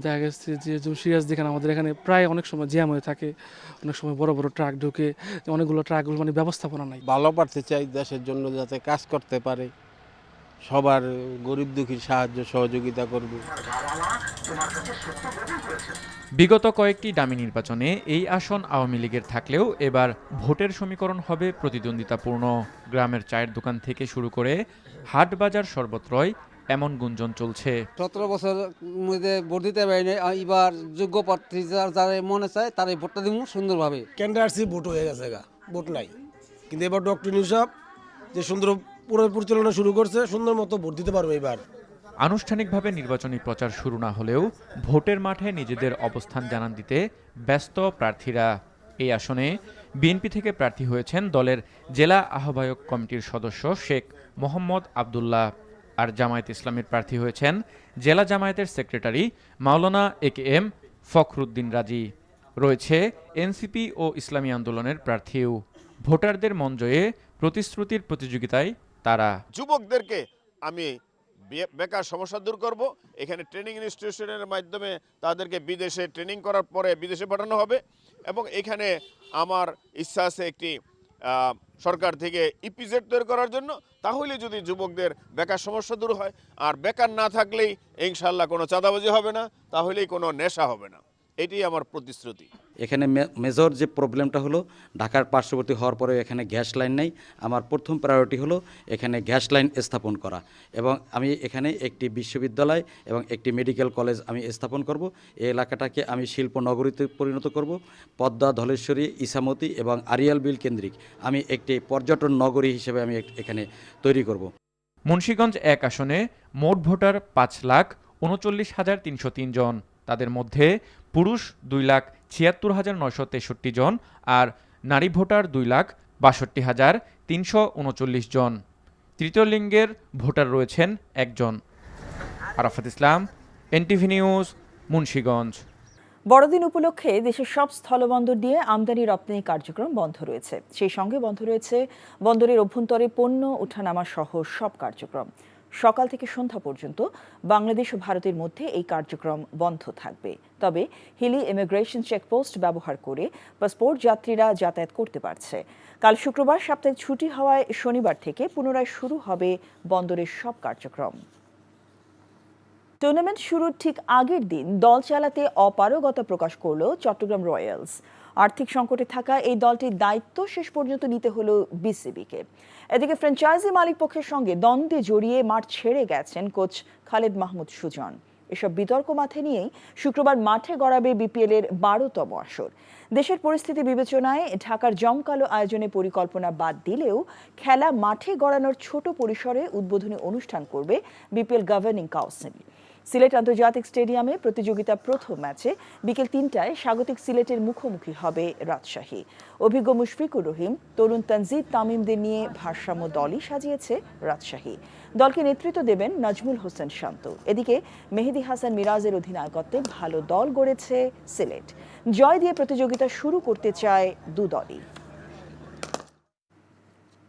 দেখা গেছে যে সিরাজদি খান আমাদের এখানে প্রায় অনেক সময় জ্যাম হয়ে থাকে, অনেক সময় বড় বড় ট্রাক ঢুকে, অনেকগুলো ট্রাকগুলো মানে ব্যবস্থাপনা নাই। ভালো পারতে চাই, দেশের জন্য যাতে কাজ করতে পারে, সবার গরিব দুঃখীর সাহায্য সহযোগিতা করব। বিগত কয়েকটি ডামি নির্বাচনে এই আসন আওয়ামী লীগের থাকলেও এবার ভোটের সমীকরণ হবে প্রতিদ্বন্দ্বিতাপূর্ণ। গ্রামের চায়ের দোকান থেকে শুরু করে হাট বাজার সর্বত্রই এমন গুঞ্জন চলছে। 17 বছর মধ্যে ভোট দিতে পারিনি, এবার যোগ্য প্রার্থী যারা মনে চায় তারাই ভোটটা দিব সুন্দরভাবে। ক্যান্ডিডেটসি ভোট হয়ে গেছে, ভোট নাই, কিন্তু এবার ডক্টর নিউসাব যে সুন্দর পুরো পরিচালনা শুরু করছে, সুন্দর মতো ভোট দিতে পারবে এবার। আনুষ্ঠানিকভাবে নির্বাচনী প্রচার শুরু না হলেও ভোটের মাঠে নিজেদের অবস্থান জানান দিতে ব্যস্ত প্রার্থীরা। এই আসনে বিএনপি থেকে প্রার্থী হয়েছেন দলের জেলা আহ্বায়ক কমিটির সদস্য শেখ মোহাম্মদ আবদুল্লাহ, আর জামায়াত ইসলামের প্রার্থী হয়েছেন জেলা জামায়াতের সেক্রেটারি মাওলানা AKM ফখরুদ্দিন রাজি। রয়েছে এনসিপি ও ইসলামী আন্দোলনের প্রার্থীও। ভোটারদের মন জয়ে প্রতিশ্রুতির প্রতিযোগিতায় তারা। যুবকদেরকে আমি বেকার সমস্যা দূর করব, এখানে ট্রেনিং ইনস্টিটিউশনের মাধ্যমে তাদেরকে বিদেশে ট্রেনিং করার পরে বিদেশে পাঠানো হবে, এবং এখানে আমার ইচ্ছা আছে একটি সরকার থেকে ইপিজেড তৈরি করার জন্য। তাহলে যদি যুবকদের বেকার সমস্যা দূর হয়, আর বেকার না থাকলেই ইনশাল্লাহ কোনো চাঁদাবাজি হবে না, তাহলেই কোনো নেশা হবে না। এটাই আমার প্রতিশ্রুতি। এখানে মেজর যে প্রবলেমটা হলো ঢাকার পার্শ্ববর্তী হওয়ার পরে এখানে গ্যাস লাইন নেই। আমার প্রথম প্রায়োরিটি হলো এখানে গ্যাস লাইন স্থাপন করা, এবং আমি এখানে একটি বিশ্ববিদ্যালয় এবং একটি মেডিকেল কলেজ আমি স্থাপন করব। এই এলাকাটাকে আমি শিল্প নগরীতে পরিণত করব। পদ্মা, ধলেশ্বরী, ইসামতি এবং আরিয়াল বিল কেন্দ্রিক আমি একটি পর্যটন নগরী হিসেবে আমি এখানে তৈরি করব। মুন্সিগঞ্জ 1 আসনে মোট ভোটার 5,39,303 জন। তাদের মধ্যে পুরুষ 2,76,963 জন আর নারী ভোটার 2,62,339 জন। তৃতীয় লিঙ্গের ভোটার রয়েছেন 1 জন। আরাফাত ইসলাম, NTV নিউজ, মুন্সিগঞ্জ। বড়দিন উপলক্ষে দেশের সব স্থলবন্দর দিয়ে আমদানি রপ্তানি কার্যক্রম বন্ধ রয়েছে। সেই সঙ্গে বন্ধ রয়েছে বন্দরের অভ্যন্তরে পণ্য ওঠানামা সহ সব কার্যক্রম। সকাল থেকে সন্ধ্যা পর্যন্ত বাংলাদেশ ও ভারতের মধ্যে এই কার্যক্রম বন্ধ থাকবে। তবে হিলি ইমিগ্রেশন চেকপোস্ট ব্যবহার করে পাসপোর্ট যাত্রীরা যাতায়াত করতে পারছে। কাল শুক্রবার সাপ্তাহিক ছুটি হওয়ায় শনিবার থেকে পুনরায় শুরু হবে বন্দরের সব কার্যক্রম। টুর্নামেন্ট শুরুর ঠিক আগের দিন দল চালাতে অপারগতা প্রকাশ করল চট্টগ্রাম রয়্যালস। আর্থিক সংকটে থাকা এই দলটির দায়িত্ব শেষ পর্যন্ত নিতে হলো বিসিবিকে। এদিকে ফ্র্যাঞ্চাইজি মালিক পক্ষের সঙ্গে দ্বন্দ্বে জড়িয়ে মাঠ ছেড়ে গেছেন কোচ খালেদ মাহমুদ সুজন। এসব বিতর্ক মাথায় নিয়েই শুক্রবার মাঠে গড়াবে বিপিএল এর 12তম আসর। দেশের পরিস্থিতি বিবেচনায় ঢাকার জমকালো আয়োজনে পরিকল্পনা বাদ দিলেও খেলা মাঠে গড়ানোর ছোট পরিসরে উদ্বোধনী অনুষ্ঠান করবে বিপিএল গভর্নিং কাউন্সিল। সিলেট আন্তর্জাতিক স্টেডিয়ামে প্রতিযোগিতার প্রথম ম্যাচে বিকেল 3টায় স্বাগতিক সিলেটের মুখোমুখি হবে রাজশাহী। অভিজ্ঞ মুশফিকুর রহিম, তরুণ তানজিদ তামিমদের নিয়ে ভারসাম্য দলই সাজিয়েছে রাজশাহী। দলকে নেতৃত্ব দেবেন নাজমুল হোসেন শান্ত। এদিকে মেহেদী হাসান মিরাজের অধিনায়কত্বে ভালো দল গড়েছে সিলেট। জয় দিয়ে প্রতিযোগিতা শুরু করতে চায় দু দলই।